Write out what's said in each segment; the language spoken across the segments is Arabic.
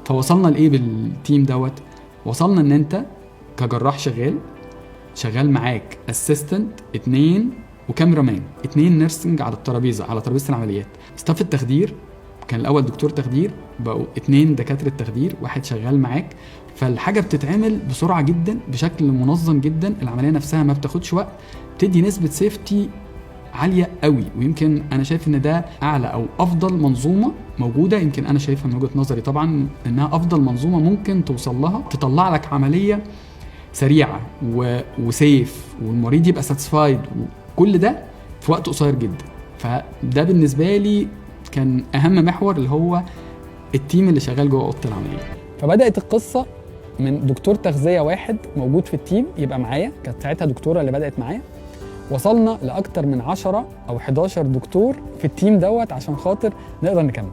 فوصلنا لايه بالتيم دوت؟ وصلنا ان انت كجراح شغال معاك اسيستنت 2 وكاميرا مان 2 نيرسنج على الترابيزه، على ترابيزه العمليات. ستاف التخدير كان الاول دكتور تخدير، بقوا 2 دكاتره تخدير، واحد شغال معاك. فالحاجه بتتعمل بسرعه جدا بشكل منظم جدا، العمليه نفسها ما بتاخدش وقت، بتدي نسبه سيفتي عاليه قوي. ويمكن انا شايف ان ده اعلى او افضل منظومه موجوده، يمكن انا شايفها من وجهه نظري طبعا انها افضل منظومه ممكن توصل لها، تطلع لك عمليه سريعه وسيف، والمريض يبقى ساتسفايد، وكل ده في وقت قصير جدا. فده بالنسبه لي كان اهم محور، اللي هو التيم اللي شغال جوه اوضه العمليه. فبدات القصه من دكتور تغذيه واحد موجود في التيم يبقى معايا، كانت ساعتها دكتوره اللي بدات معايا، وصلنا لاكتر من 10 او 11 دكتور في التيم دوت عشان خاطر نقدر نكمل.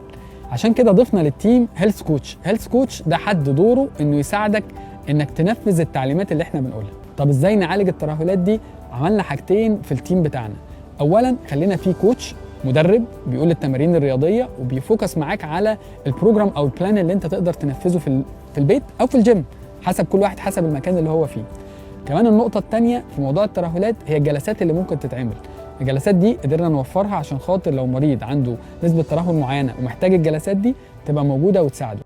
عشان كده ضفنا للتيم هيلث كوتش. هيلث كوتش ده حد دوره انه يساعدك انك تنفذ التعليمات اللي احنا بنقولها. طب ازاي نعالج الترهلات دي؟ عملنا حاجتين في التيم بتاعنا. اولا خلينا فيه كوتش مدرب بيقول التمارين الرياضيه وبيفوكس معاك على البروجرام او البلان اللي انت تقدر تنفذه في البيت او في الجيم، حسب كل واحد حسب المكان اللي هو فيه. كمان النقطه الثانيه في موضوع الترهلات هي الجلسات اللي ممكن تتعمل. الجلسات دي قدرنا نوفرها عشان خاطر لو مريض عنده نسبه ترهل معينه ومحتاج الجلسات دي تبقى موجوده وتساعده.